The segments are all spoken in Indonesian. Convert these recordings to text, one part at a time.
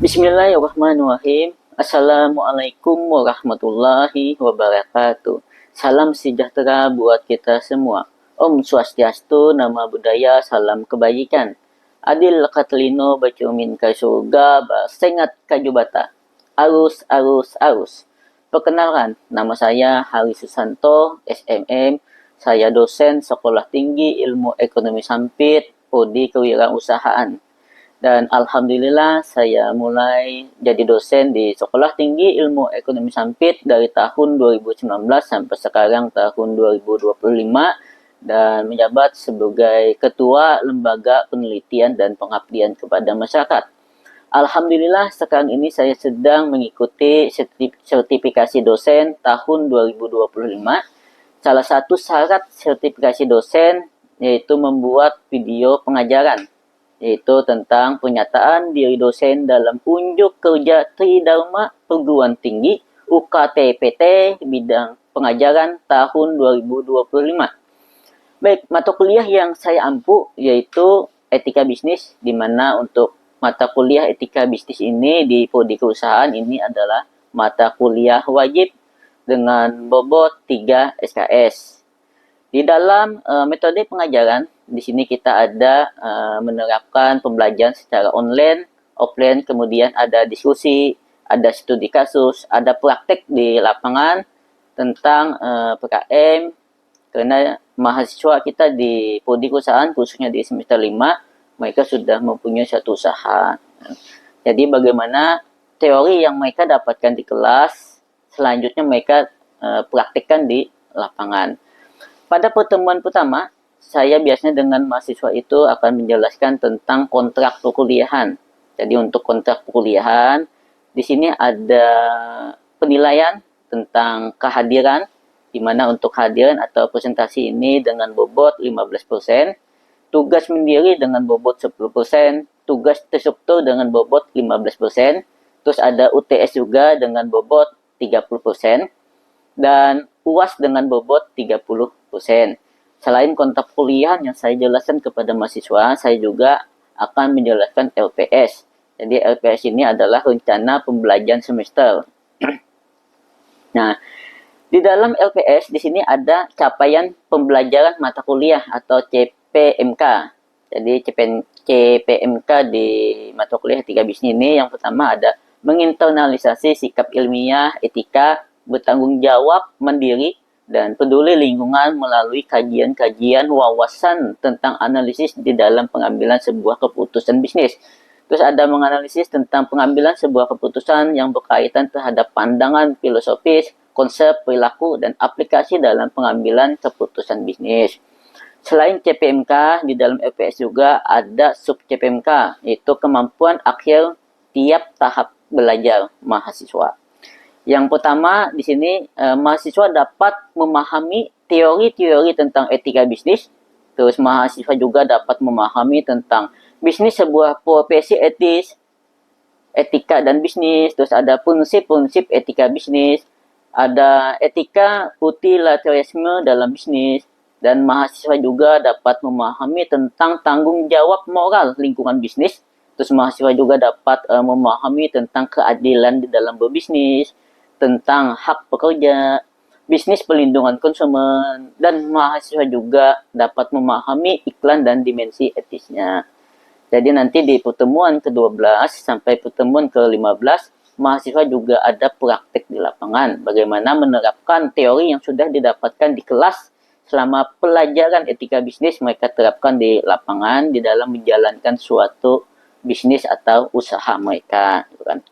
Bismillahirrahmanirrahim. Assalamualaikum warahmatullahi wabarakatuh. Salam sejahtera buat kita semua. Om Swastiastu, nama budaya, salam kebaikan. Adil katlino bacumin ka surga, basengat kajubata. Arus, arus, arus. Perkenalkan, nama saya Hari Susanto, SMM. Saya dosen Sekolah Tinggi Ilmu Ekonomi Sampit, Prodi Kewirausahaan. Dan alhamdulillah saya mulai jadi dosen di Sekolah Tinggi Ilmu Ekonomi Sampit dari tahun 2019 sampai sekarang tahun 2025 dan menjabat sebagai Ketua Lembaga Penelitian dan Pengabdian kepada Masyarakat. Alhamdulillah sekarang ini saya sedang mengikuti sertifikasi dosen tahun 2025. Salah satu syarat sertifikasi dosen yaitu membuat video pengajaran, yaitu tentang pernyataan diri dosen dalam unjuk kerja Tridharma Perguruan Tinggi UKTPT bidang pengajaran tahun 2025. Baik, mata kuliah yang saya ampu yaitu etika bisnis, di mana untuk mata kuliah etika bisnis ini di Prodi Kewirausahaan ini adalah mata kuliah wajib dengan bobot 3 SKS. Di dalam metode pengajaran, di sini kita ada menerapkan pembelajaran secara online, offline, kemudian ada diskusi, ada studi kasus, ada praktek di lapangan tentang PKM, karena mahasiswa kita di Prodi Kewirausahaan, khususnya di semester 5, mereka sudah mempunyai satu usaha. Jadi bagaimana teori yang mereka dapatkan di kelas, selanjutnya mereka praktikkan di lapangan. Pada pertemuan pertama, saya biasanya dengan mahasiswa itu akan menjelaskan tentang kontrak perkuliahan. Jadi untuk kontrak perkuliahan, di sini ada penilaian tentang kehadiran, di mana untuk kehadiran atau presentasi ini dengan bobot 15%, tugas mendiri dengan bobot 10%, tugas terstruktur dengan bobot 15%, terus ada UTS juga dengan bobot 30%, dan UAS dengan bobot 30%. Selain kontrak kuliah yang saya jelaskan kepada mahasiswa, saya juga akan menjelaskan LPS. Jadi LPS ini adalah rencana pembelajaran semester. Nah, di dalam LPS di sini ada capaian pembelajaran mata kuliah atau CPMK. Jadi CPMK di mata kuliah etika bisnis ini yang pertama ada menginternalisasi sikap ilmiah, etika, bertanggung jawab, mandiri, dan peduli lingkungan melalui kajian-kajian wawasan tentang analisis di dalam pengambilan sebuah keputusan bisnis. Terus ada menganalisis tentang pengambilan sebuah keputusan yang berkaitan terhadap pandangan filosofis, konsep, perilaku, dan aplikasi dalam pengambilan keputusan bisnis. Selain CPMK, di dalam LPS juga ada sub CPMK, yaitu kemampuan akhir tiap tahap belajar mahasiswa. Yang pertama di sini mahasiswa dapat memahami teori-teori tentang etika bisnis. Terus mahasiswa juga dapat memahami tentang bisnis sebuah profesi etis, etika dan bisnis. Terus ada prinsip-prinsip etika bisnis, ada etika utilitarisme dalam bisnis, dan mahasiswa juga dapat memahami tentang tanggung jawab moral lingkungan bisnis. Terus mahasiswa juga dapat memahami tentang keadilan di dalam berbisnis, tentang hak pekerja, bisnis perlindungan konsumen, dan mahasiswa juga dapat memahami iklan dan dimensi etisnya. Jadi nanti di pertemuan ke-12 sampai pertemuan ke-15, mahasiswa juga ada praktik di lapangan, bagaimana menerapkan teori yang sudah didapatkan di kelas selama pelajaran etika bisnis mereka terapkan di lapangan di dalam menjalankan suatu bisnis atau usaha mereka, gitu kan.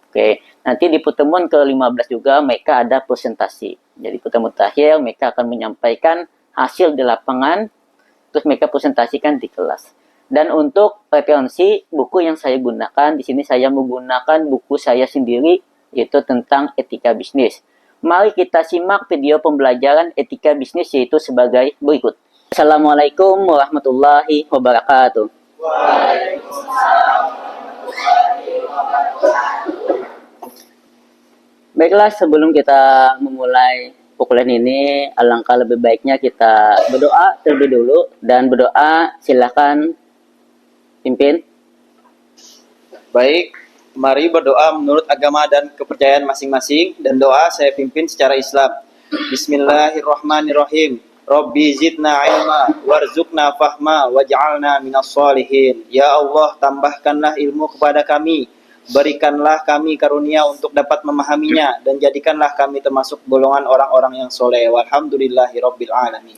Oke, nanti di pertemuan ke-15 juga mereka ada presentasi. Jadi pertemuan terakhir mereka akan menyampaikan hasil di lapangan, terus mereka presentasikan di kelas. Dan untuk referensi buku yang saya gunakan, di sini saya menggunakan buku saya sendiri, yaitu tentang etika bisnis. Mari kita simak video pembelajaran etika bisnis yaitu sebagai berikut. Assalamualaikum warahmatullahi wabarakatuh. Waalaikumsalam warahmatullahi wabarakatuh. Baiklah, sebelum kita memulai perkuliahan ini, alangkah lebih baiknya kita berdoa terlebih dulu. Dan berdoa, silakan pimpin. Baik, Mari berdoa menurut agama dan kepercayaan masing-masing, dan doa saya pimpin secara Islam. Bismillahirrahmanirrahim. Rabbi zidna ilma warzuqna fahma waj'alna minas solihin. Ya Allah, tambahkanlah ilmu kepada kami, berikanlah kami karunia untuk dapat memahaminya, dan jadikanlah kami termasuk golongan orang-orang yang soleh. Walhamdulillahirabbil alamin.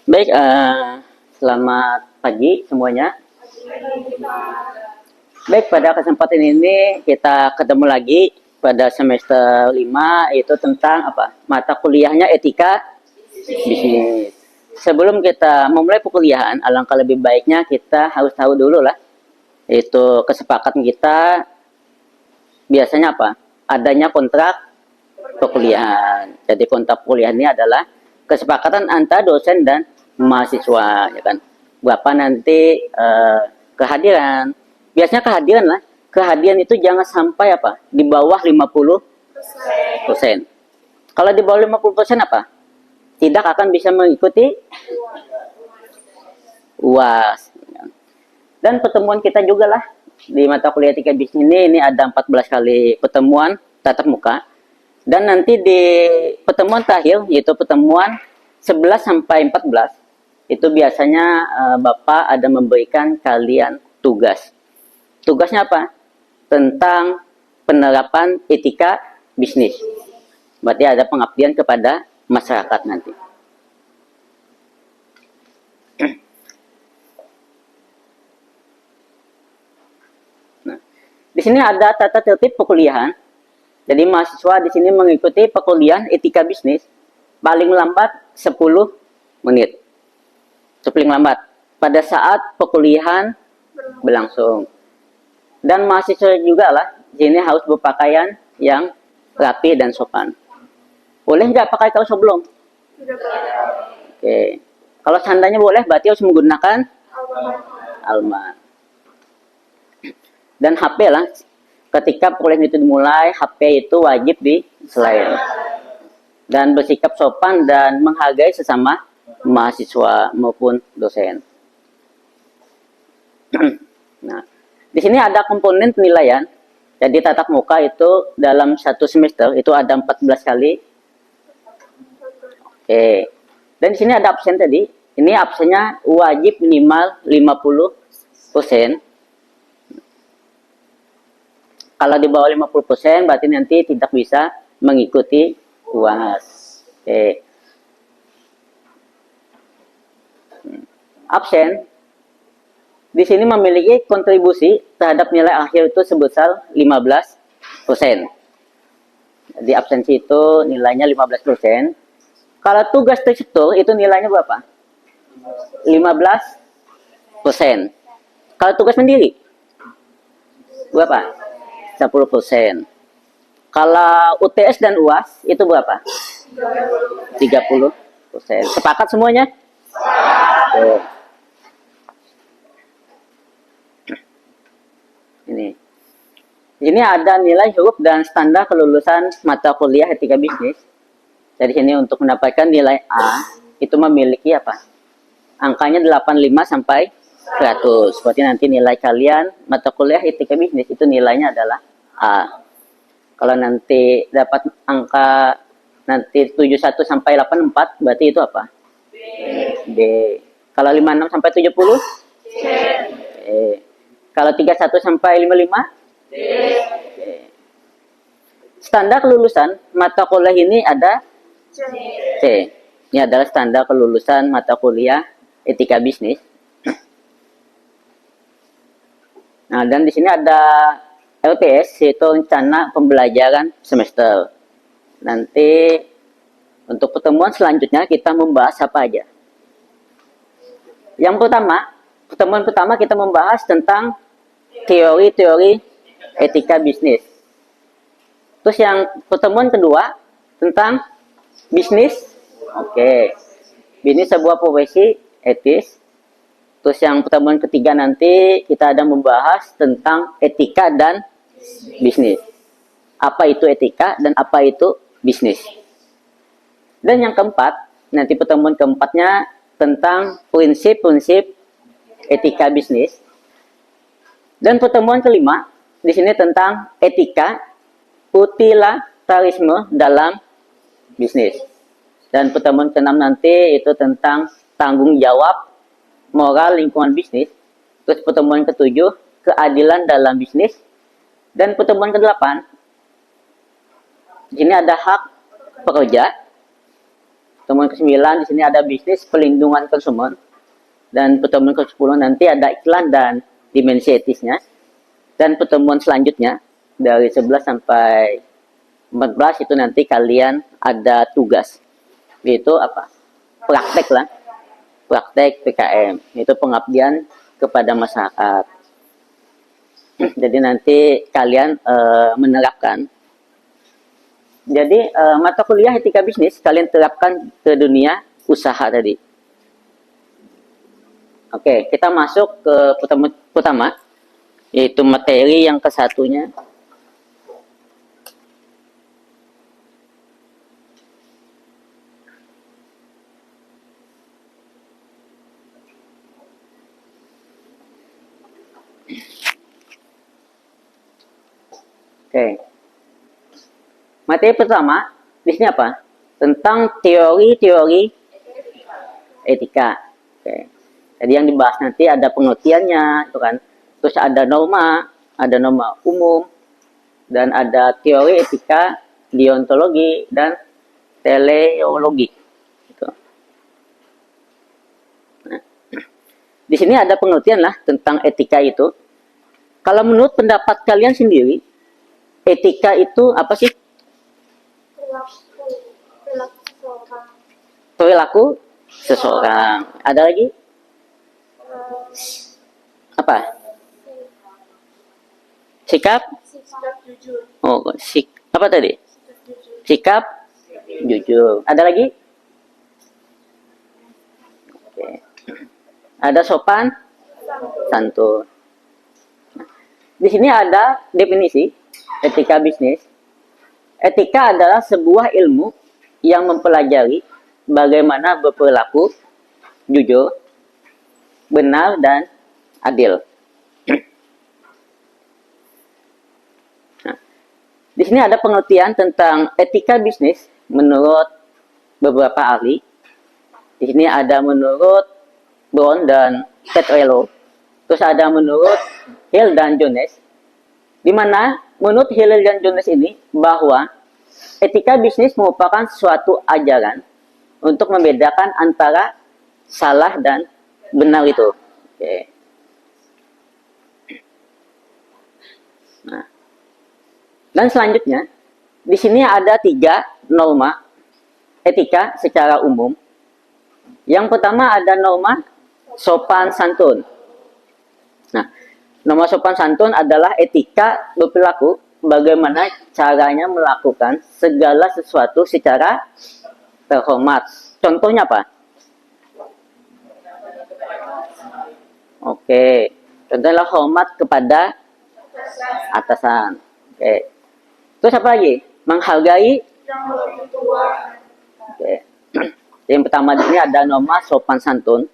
Baik, selamat pagi semuanya. Baik, pada kesempatan ini kita ketemu lagi pada semester 5, yaitu tentang apa? Mata kuliahnya etika bisnis. Sebelum kita memulai perkuliahan, alangkah lebih baiknya kita harus tahu dulu lah, yaitu kesepakatan kita biasanya apa? Adanya kontrak perkuliahan. Jadi kontrak perkuliahan ini adalah kesepakatan antara dosen dan mahasiswa, ya kan? Berapa nanti kehadiran. Biasanya kehadiran lah. Kehadiran itu jangan sampai apa? Di bawah 50%. Kalau di bawah 50% apa? Tidak akan bisa mengikuti UAS. Dan pertemuan kita juga lah di mata kuliah etika bisnis ini ada 14 kali pertemuan tatap muka. Dan nanti di pertemuan terakhir, yaitu pertemuan 11 sampai 14, itu biasanya Bapak ada memberikan kalian tugas. Tugasnya apa? Tentang penerapan etika bisnis. Berarti ada pengabdian kepada masyarakat nanti. Nah, di sini ada tata tertib perkuliahan. Jadi mahasiswa di sini mengikuti perkuliahan etika bisnis paling lambat 10 menit. Paling lambat pada saat perkuliahan berlangsung. Dan mahasiswa juga lah di sini harus berpakaian yang rapi dan sopan. Boleh nggak pakai kaos sebelum? Oke. Kalau seandainya boleh, berarti harus menggunakan alma. Dan HP lah. Ketika perkuliahan itu dimulai, HP itu wajib diselain. Dan bersikap sopan dan menghargai sesama mahasiswa maupun dosen. Nah, di sini ada komponen penilaian. Jadi tatap muka itu dalam satu semester itu ada 14 kali. Oke. Dan di sini ada absen tadi. Ini absennya wajib minimal 50%. Kalau di bawah 50% berarti nanti tidak bisa mengikuti UAS. Oke. Absen di sini memiliki kontribusi terhadap nilai akhir itu sebesar 15%. Jadi absensi itu nilainya 15%. Kalau tugas terstruktur itu nilainya berapa? 15%. Kalau tugas sendiri berapa? 10%. Kalau UTS dan UAS itu berapa? 30%. Sepakat semuanya? Oke. Ini ada nilai huruf dan standar kelulusan mata kuliah etika bisnis. Jadi sini untuk mendapatkan nilai A itu memiliki apa? Angkanya 85 sampai 100. Berarti nanti nilai kalian mata kuliah etika bisnis itu nilainya adalah A. Kalau nanti dapat angka nanti 71 sampai 84 berarti itu apa? B. Kalau 56 sampai 70? C. Kalau 31 sampai 55? Standar kelulusan mata kuliah ini ada C. Ini adalah standar kelulusan mata kuliah etika bisnis. Nah, dan di sini ada LPS, yaitu rencana pembelajaran semester. Nanti untuk pertemuan selanjutnya kita membahas apa aja. Yang pertama, pertemuan pertama kita membahas tentang teori-teori etika bisnis. Terus yang pertemuan kedua tentang bisnis. Oke. Bisnis sebuah profesi etis. Terus yang pertemuan ketiga nanti kita ada membahas tentang etika dan bisnis. Apa itu etika dan apa itu bisnis. Dan yang keempat, nanti pertemuan keempatnya tentang prinsip-prinsip etika bisnis. Dan pertemuan kelima di sini tentang etika utilitarisme dalam bisnis. Dan pertemuan keenam nanti itu tentang tanggung jawab moral lingkungan bisnis. Terus pertemuan ketujuh keadilan dalam bisnis. Dan pertemuan kedelapan di sini ada hak pekerja. Pertemuan ke-9 di sini ada bisnis perlindungan konsumen. Dan pertemuan ke-10 nanti ada iklan dan dimensi etisnya. Dan pertemuan selanjutnya dari 11 sampai 14 itu nanti kalian ada tugas. Itu apa? Praktek lah. Praktek PKM. Itu pengabdian kepada masyarakat. Jadi nanti kalian menerapkan. Jadi mata kuliah etika bisnis kalian terapkan ke dunia usaha tadi. Oke, kita masuk ke pertama, yaitu materi yang kesatunya. Oke. Materi pertama di sini apa? Tentang teori-teori etika. Oke. Jadi yang dibahas nanti ada pengertiannya, itu kan. Terus ada norma umum, dan ada teori etika, deontologi, dan teleologi. Gitu. Nah, di sini ada pengertian lah tentang etika itu. Kalau menurut pendapat kalian sendiri, etika itu apa sih? Perilaku seseorang. Ada lagi? Apa? Sikap? Oh, apa tadi? Sikap jujur. Ada lagi? Oke. Ada sopan santun. Di sini ada definisi etika bisnis. Etika adalah sebuah ilmu yang mempelajari bagaimana berperilaku jujur, benar, dan adil. Nah, di sini ada pengertian tentang etika bisnis menurut beberapa ahli. Di sini ada menurut Brown dan Petrello. Terus ada menurut Hill dan Jones. Di mana menurut Hill dan Jones ini bahwa etika bisnis merupakan suatu ajaran untuk membedakan antara salah dan benar itu. Oke. Nah, dan selanjutnya di sini ada 3 norma etika secara umum. Yang pertama ada norma sopan santun. Nah, norma sopan santun adalah etika berperilaku, bagaimana caranya melakukan segala sesuatu secara terhormat. Contohnya apa? Oke, contohnya hormat kepada atasan. Oke. Terus apa lagi? Menghargai. Oke. Yang pertama di sini ada norma sopan santun.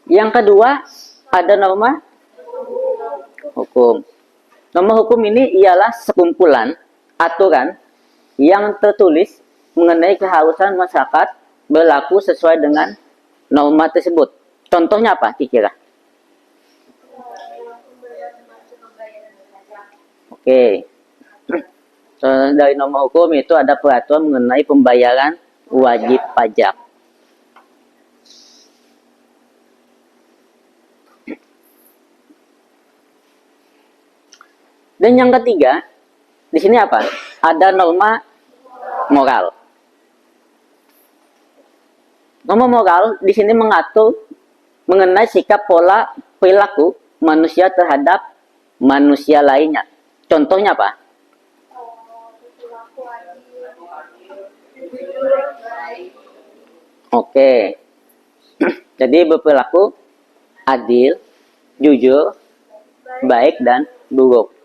Yang kedua ada norma hukum. Norma hukum ini ialah sekumpulan aturan yang tertulis mengenai keharusan masyarakat berlaku sesuai dengan norma tersebut. Contohnya apa kira-kira? Oke. So, dari norma hukum itu ada peraturan mengenai pembayaran wajib pajak. Dan yang ketiga, di sini apa? Ada norma moral. Norma moral di sini mengatur mengenai sikap pola perilaku manusia terhadap manusia lainnya. Contohnya apa? Oke. Jadi berperilaku adil, jujur, baik, dan buruk.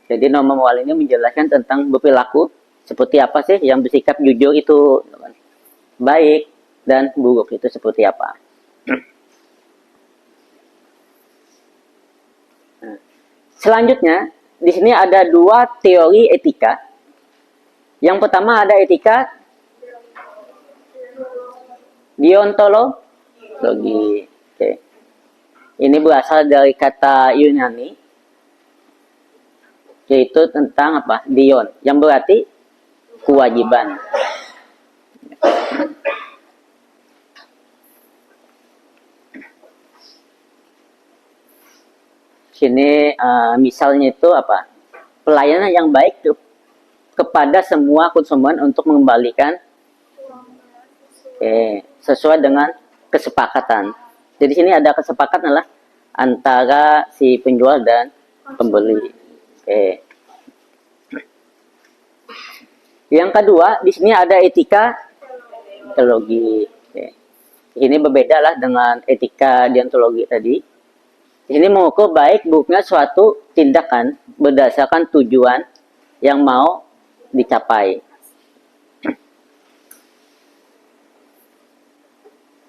Jadi norma moral ini menjelaskan tentang berperilaku seperti apa sih yang bersikap jujur itu. baik dan buruk itu seperti apa. Nah, selanjutnya, di sini ada dua teori etika. Yang pertama ada etika deontologi. Oke. Ini berasal dari kata Yunani, yaitu tentang apa? Dion, yang berarti kewajiban. Sini misalnya itu apa? Pelayanan yang baik kepada semua konsumen untuk mengembalikan sesuai dengan kesepakatan. Jadi sini ada kesepakatan lah antara si penjual dan pembeli. Yang kedua, di sini ada etika deontologi. Ini berbeda lah dengan etika deontologi tadi. Di sini mengukur baik buruknya suatu tindakan berdasarkan tujuan yang mau dicapai.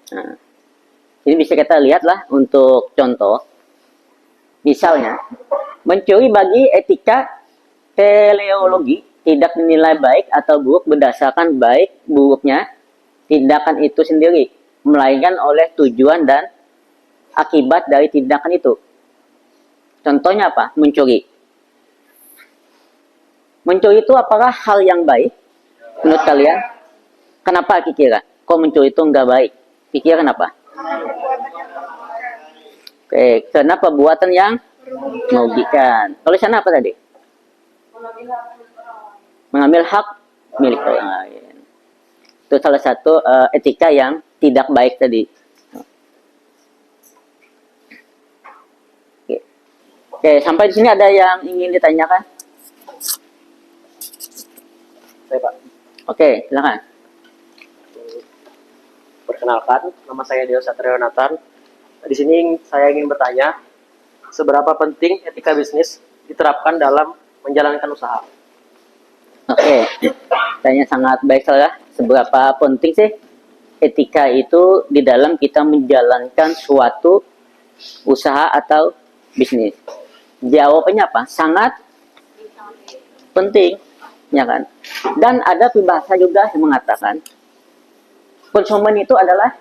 Nah, ini bisa kita lihat lah untuk contoh. Misalnya, mencuri bagi etika teleologi tidak dinilai baik atau buruk berdasarkan baik buruknya tindakan itu sendiri, melainkan oleh tujuan dan akibat dari tindakan itu. Contohnya apa? Mencuri. Mencuri itu apakah hal yang baik menurut kalian? Kenapa kira? Kok mencuri itu nggak baik? Pikir kenapa? Karena perbuatan yang merugikan. Kalau sana apa tadi? Mengambil hak milik orang lain. Itu salah satu etika yang tidak baik tadi. Oke, sampai di sini ada yang ingin ditanyakan? Saya Pak. Oke, silakan. Perkenalkan, nama saya Dio Satrio Nathan. Di sini saya ingin bertanya, seberapa penting etika bisnis diterapkan dalam menjalankan usaha? Oke, tanya sangat baik salah. Seberapa penting sih etika itu di dalam kita menjalankan suatu usaha atau bisnis? Jawabannya apa? Sangat penting, ya kan? Dan ada peribahasa juga yang mengatakan konsumen itu adalah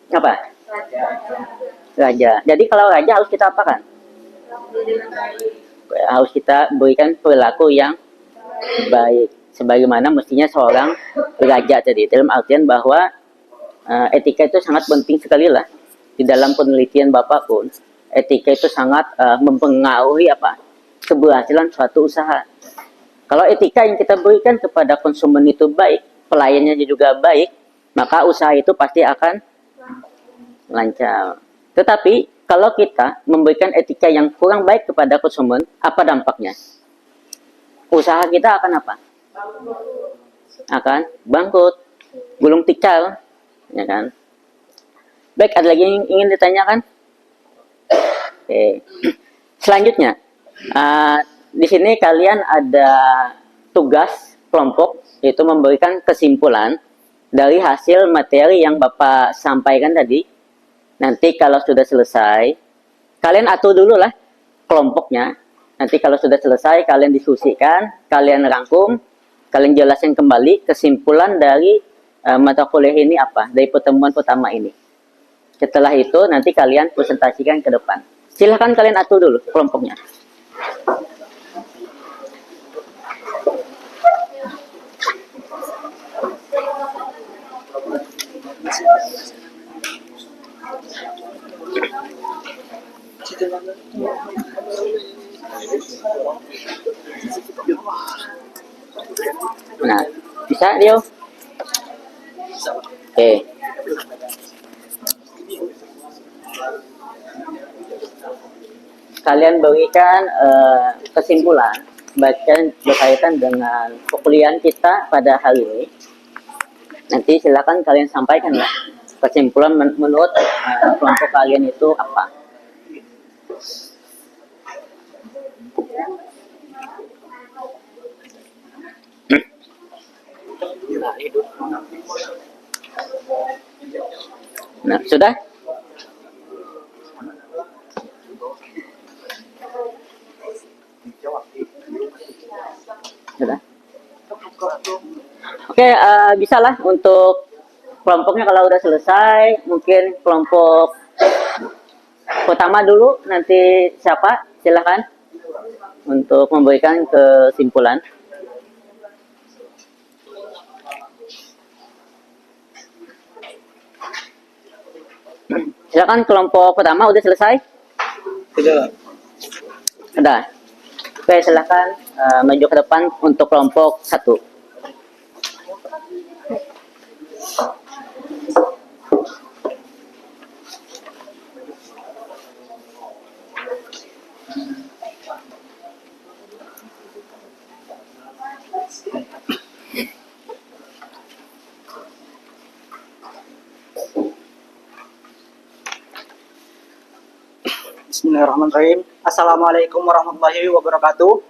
apa? Raja. Jadi kalau raja harus kita apakan? Harus kita berikan perilaku yang baik. Sebagaimana mestinya seorang raja tadi. Dalam artian bahwa etika itu sangat penting sekali lah. Di dalam penelitian Bapak pun, etika itu sangat mempengaruhi apa? Keberhasilan suatu usaha. Kalau etika yang kita berikan kepada konsumen itu baik, pelayannya juga baik, maka usaha itu pasti akan lancar. Tetapi kalau kita memberikan etika yang kurang baik kepada konsumen, apa dampaknya? Usaha kita akan apa? Akan bangkrut, gulung tikar, ya kan? Baik, ada lagi yang ingin ditanyakan? Oke. Selanjutnya, di sini kalian ada tugas kelompok, yaitu memberikan kesimpulan dari hasil materi yang Bapak sampaikan tadi. Nanti kalau sudah selesai, kalian atur dulu lah kelompoknya. Nanti kalau sudah selesai, kalian diskusikan, kalian rangkum, kalian jelaskan kembali kesimpulan dari mata kuliah ini apa, dari pertemuan pertama ini. Setelah itu, nanti kalian presentasikan ke depan. Silahkan kalian atur dulu kelompoknya. Nah, bisa Dio? Oke. Kalian berikan kesimpulan berkaitan dengan perkuliahan kita pada hari ini. Nanti silakan kalian sampaikan ya kesimpulan menurut kelompok kalian itu apa. Nah, sudah? Sudah. Oke, bisalah untuk kelompoknya kalau udah selesai, mungkin kelompok pertama dulu, nanti siapa? Silakan untuk memberikan kesimpulan. Silakan kelompok pertama udah selesai? Sudah. Sudah. Oke, silakan maju ke depan untuk kelompok 1. Bismillahirrahmanirrahim. Assalamualaikum warahmatullahi wabarakatuh.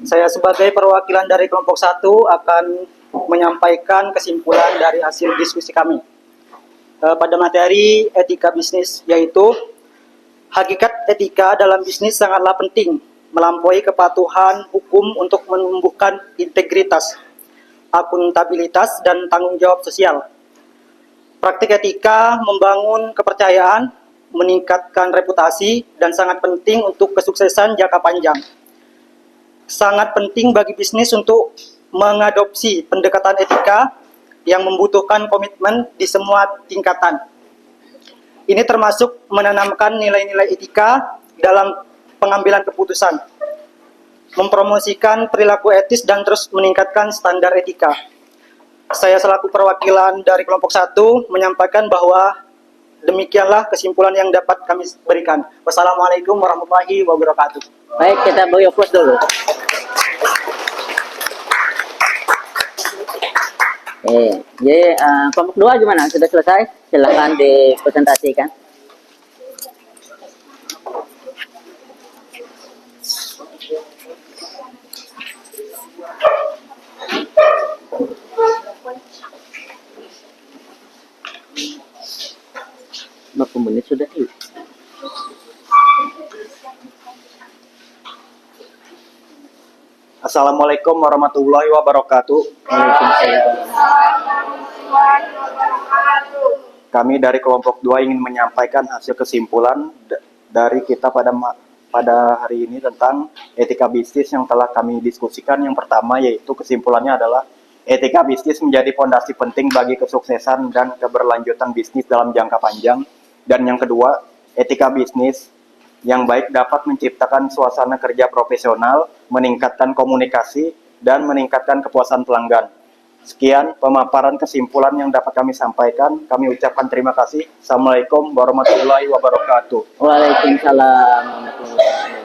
Saya sebagai perwakilan dari kelompok 1 akan menyampaikan kesimpulan dari hasil diskusi kami pada materi etika bisnis, yaitu hakikat etika dalam bisnis sangatlah penting melampaui kepatuhan hukum untuk menumbuhkan integritas, akuntabilitas, dan tanggung jawab sosial. Praktik etika membangun kepercayaan, meningkatkan reputasi, dan sangat penting untuk kesuksesan jangka panjang. Sangat penting bagi bisnis untuk mengadopsi pendekatan etika yang membutuhkan komitmen di semua tingkatan. Ini termasuk menanamkan nilai-nilai etika dalam pengambilan keputusan, mempromosikan perilaku etis, dan terus meningkatkan standar etika. Saya selaku perwakilan dari kelompok 1 menyampaikan bahwa demikianlah kesimpulan yang dapat kami berikan. Wassalamualaikum warahmatullahi wabarakatuh. Baik, kita beri applause dulu. Jadi kelompok 2 gimana? Sudah selesai? Silakan dipresentasikan. Berapa menit sudah sih? Assalamualaikum warahmatullahi wabarakatuh. Kami dari kelompok 2 ingin menyampaikan hasil kesimpulan dari kita pada hari ini tentang etika bisnis yang telah kami diskusikan. Yang pertama yaitu kesimpulannya adalah etika bisnis menjadi fondasi penting bagi kesuksesan dan keberlanjutan bisnis dalam jangka panjang. Dan yang kedua, etika bisnis yang baik dapat menciptakan suasana kerja profesional, meningkatkan komunikasi, dan meningkatkan kepuasan pelanggan. Sekian pemaparan kesimpulan yang dapat kami sampaikan. Kami ucapkan terima kasih. Assalamualaikum warahmatullahi wabarakatuh. Waalaikumsalam warahmatullahi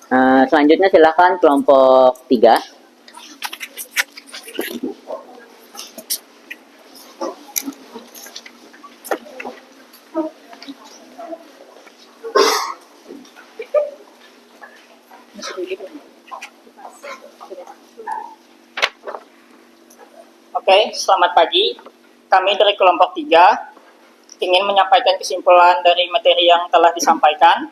wabarakatuh. Selanjutnya silakan kelompok 3. Oke, selamat pagi. Kami dari kelompok 3 ingin menyampaikan kesimpulan dari materi yang telah disampaikan,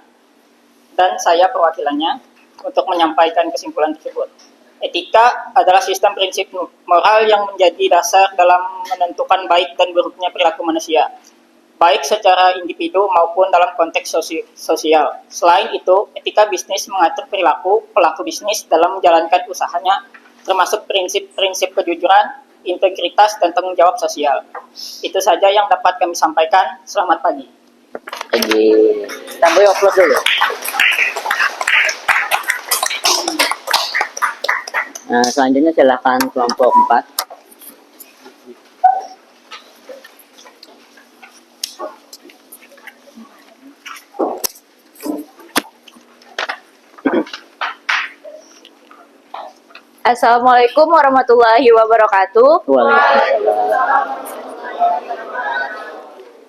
dan saya perwakilannya untuk menyampaikan kesimpulan tersebut. Etika adalah sistem prinsip moral yang menjadi dasar dalam menentukan baik dan buruknya perilaku manusia, baik secara individu maupun dalam konteks sosial. Selain itu, etika bisnis mengatur perilaku pelaku bisnis dalam menjalankan usahanya, termasuk prinsip-prinsip kejujuran, integritas, dan tanggung jawab sosial. Itu saja yang dapat kami sampaikan. Selamat pagi. Kita beri applause dulu. Selanjutnya silakan kelompok 4. Assalamualaikum warahmatullahi wabarakatuh. Waalaikumsalam.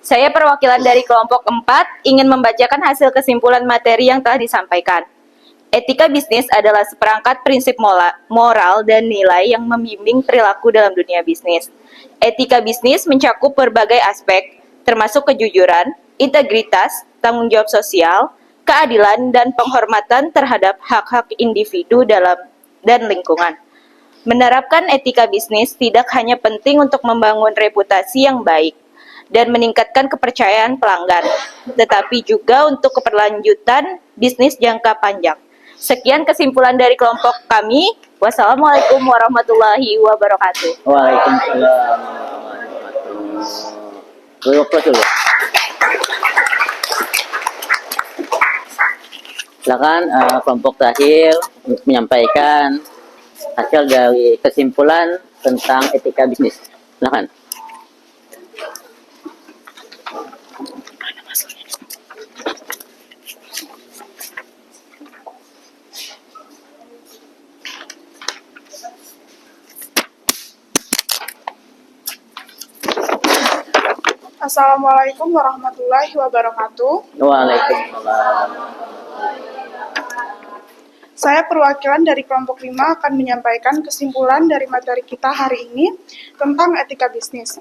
Saya perwakilan dari kelompok 4 ingin membacakan hasil kesimpulan materi yang telah disampaikan. Etika bisnis adalah seperangkat prinsip moral dan nilai yang membimbing perilaku dalam dunia bisnis. Etika bisnis mencakup berbagai aspek, termasuk kejujuran, integritas, tanggung jawab sosial, keadilan, dan penghormatan terhadap hak-hak individu dan lingkungan. Menerapkan etika bisnis tidak hanya penting untuk membangun reputasi yang baik dan meningkatkan kepercayaan pelanggan, tetapi juga untuk keberlanjutan bisnis jangka panjang. Sekian kesimpulan dari kelompok kami. Wassalamualaikum warahmatullahi wabarakatuh. Waalaikumsalam warahmatullahi wabarakatuh. Dulu. Silakan kelompok terakhir untuk menyampaikan hasil dari kesimpulan tentang etika bisnis. Silakan. Assalamualaikum warahmatullahi wabarakatuh. Waalaikumsalam. Saya perwakilan dari kelompok 5 akan menyampaikan kesimpulan dari materi kita hari ini tentang etika bisnis.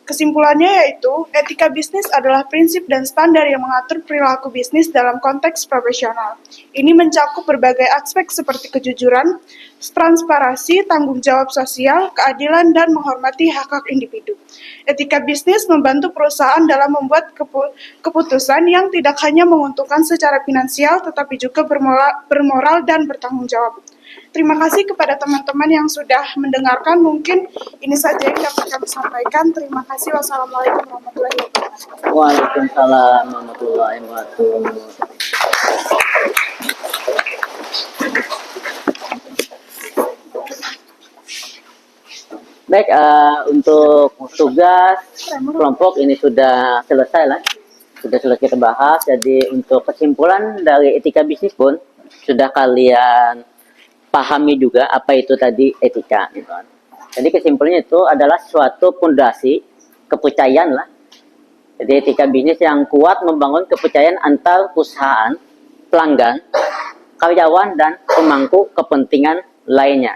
Kesimpulannya yaitu, etika bisnis adalah prinsip dan standar yang mengatur perilaku bisnis dalam konteks profesional. Ini mencakup berbagai aspek seperti kejujuran, transparansi, tanggung jawab sosial, keadilan, dan menghormati hak-hak individu. Etika bisnis membantu perusahaan dalam membuat keputusan yang tidak hanya menguntungkan secara finansial, tetapi juga bermoral dan bertanggung jawab. Terima kasih kepada teman-teman yang sudah mendengarkan. Mungkin ini saja yang dapat kami sampaikan. Terima kasih. Wassalamualaikum warahmatullahi wabarakatuh. Waalaikumsalam warahmatullahi wabarakatuh. Baik, untuk tugas kelompok ini sudah selesai lah. Sudah selesai kita bahas. Jadi untuk kesimpulan dari etika bisnis pun sudah kalian pahami juga apa itu tadi etika. Gitu. Jadi kesimpulannya itu adalah suatu fondasi kepercayaan lah. Jadi etika bisnis yang kuat membangun kepercayaan antar perusahaan, pelanggan, karyawan, dan pemangku kepentingan lainnya.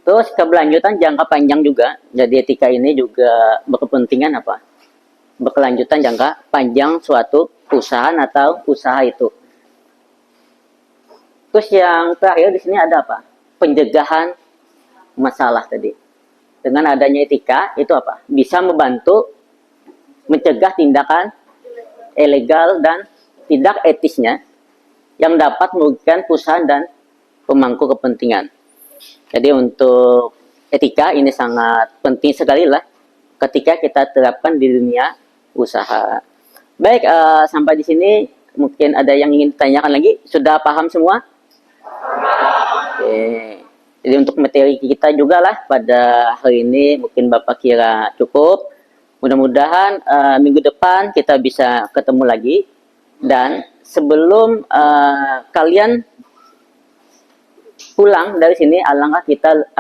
Terus keberlanjutan jangka panjang juga. Jadi etika ini juga berkepentingan apa? Berkelanjutan jangka panjang suatu perusahaan atau usaha itu. Terus yang terakhir di sini ada apa? Pencegahan masalah tadi. Dengan adanya etika itu apa? Bisa membantu mencegah tindakan ilegal dan tidak etisnya yang dapat merugikan perusahaan dan pemangku kepentingan. Jadi untuk etika ini sangat penting sekali lah ketika kita terapkan di dunia usaha. Baik, sampai di sini mungkin ada yang ingin ditanyakan lagi. Sudah paham semua? Oke. Jadi untuk materi kita juga lah pada hari ini mungkin Bapak kira cukup. Mudah-mudahan minggu depan kita bisa ketemu lagi. Dan sebelum kalian pulang dari sini, alangkah kita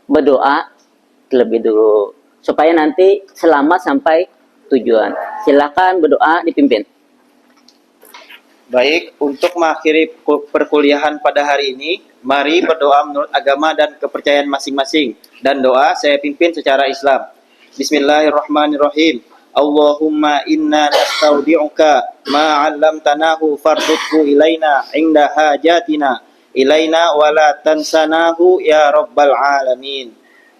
berdoa terlebih dulu supaya nanti selamat sampai tujuan. Silakan berdoa, dipimpin. Baik, untuk mengakhiri perkuliahan pada hari ini, mari berdoa menurut agama dan kepercayaan masing-masing. Dan doa saya pimpin secara Islam. Bismillahirrahmanirrahim. Allahumma inna nastaudi'uka ma 'allamtanahu fardudhu ilaina 'inda hajatina ilaina wa la tansanahu ya rabbal alamin.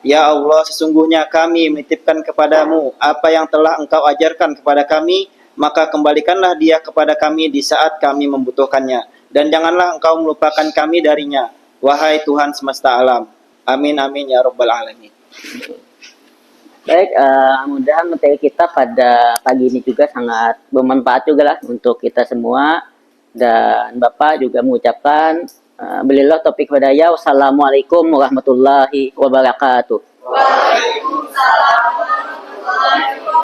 Ya Allah, sesungguhnya kami menitipkan kepadamu apa yang telah Engkau ajarkan kepada kami, maka kembalikanlah dia kepada kami di saat kami membutuhkannya. Dan janganlah Engkau melupakan kami darinya, wahai Tuhan semesta alam. Amin, amin, ya rabbal alamin. Baik, mudah-mudahan materi kita pada pagi ini juga sangat bermanfaat juga lah untuk kita semua. Dan Bapak juga mengucapkan belilah topik hidayah. Wassalamualaikum warahmatullahi wabarakatuh. Waalaikumsalam warahmatullahi wabarakatuh.